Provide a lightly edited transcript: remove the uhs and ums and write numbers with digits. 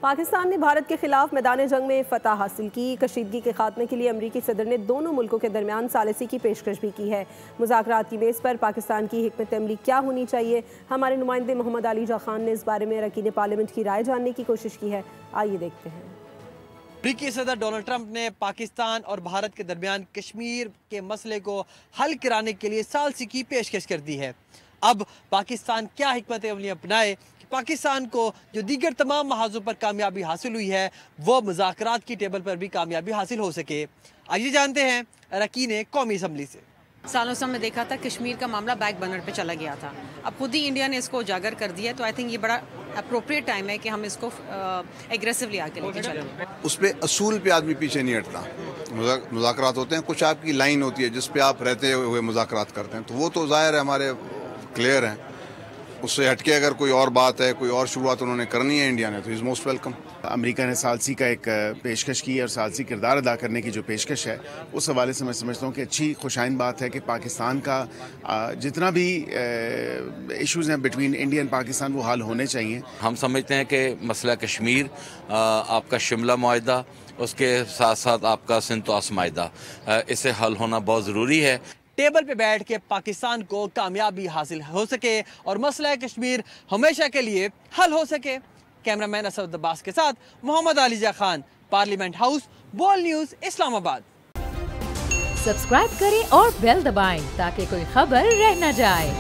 پاکستان نے بھارت کے خلاف میدان جنگ میں فتح حاصل کی۔ کشیدگی کے خاتمے کے لیے امریکی صدر نے دونوں ملکوں کے درمیان ثالثی کی پیشکش بھی کی ہے۔ مذاکرات کی میز پر پاکستان کی حکمت عملی کیا ہونی چاہیے؟ ہمارے نمائندے محمد علی جا خان نے اس بارے میں اراکین پارلیمنٹ کی رائے جاننے کی کوشش کی ہے۔ آئیے دیکھتے ہیں۔ امریکی صدر ڈونلڈ ٹرمپ نے پاکستان اور بھارت کے درمیان کشمیر کے مسئلے کو حل کرانے کے لیے ثالثی کی پیشکش کر دی ہے۔ اب پاکستان کیا حکمت عملی اپنائے کہ پاکستان کو جو دیگر تمام محاذوں پر کامیابی حاصل ہوئی ہے وہ مذاکرات کی ٹیبل پر بھی کامیابی حاصل ہو سکے۔ آئیے جانتے ہیں اراکین قومی اسمبلی سے۔ سالوں سے ہم نے دیکھا تھا کشمیر کا معاملہ بیک برنر پہ چلا گیا تھا، اب خود ہی انڈیا نے اس کو اجاگر کر دیا ہے، تو آئی تھنک یہ بڑا اپروپریٹ ٹائم ہے کہ ہم اس کو ایگریسولی آگے لے کے چلیں۔ اس پہ اصول پہ آدمی پیچھے نہیں ہٹتا۔ مذاکرات ہوتے ہیں، کچھ آپ کی لائن ہوتی ہے جس پہ آپ رہتے ہوئے مذاکرات کرتے ہیں، تو وہ تو ظاہر ہے ہمارے کلیئر ہیں۔ اس سے ہٹ کے اگر کوئی اور بات ہے، کوئی اور شروعات انہوں نے کرنی ہے انڈیا نے، تو از موسٹ ویلکم۔ امریکہ نے ثالثی کا ایک پیشکش کی اور ثالثی کردار ادا کرنے کی جو پیشکش ہے اس حوالے سے میں سمجھتا ہوں کہ اچھی خوشائند بات ہے کہ پاکستان کا جتنا بھی ایشوز ہیں بٹوین انڈیا اینڈ پاکستان وہ حل ہونے چاہیے۔ ہم سمجھتے ہیں کہ مسئلہ کشمیر، آپ کا شملہ معاہدہ، اس کے ساتھ ساتھ آپ کا سنتواس معاہدہ، اسے حل ہونا بہت ضروری ہے۔ ٹیبل پہ بیٹھ کے پاکستان کو کامیابی حاصل ہو سکے اور مسئلہ کشمیر ہمیشہ کے لیے حل ہو سکے۔ کیمرہ مین اسد عباس کے ساتھ محمد علی جا خان، پارلیمنٹ ہاؤس، بول نیوز، اسلام آباد۔ سبسکرائب کریں اور بیل دبائیں تاکہ کوئی خبر رہ نہ جائے۔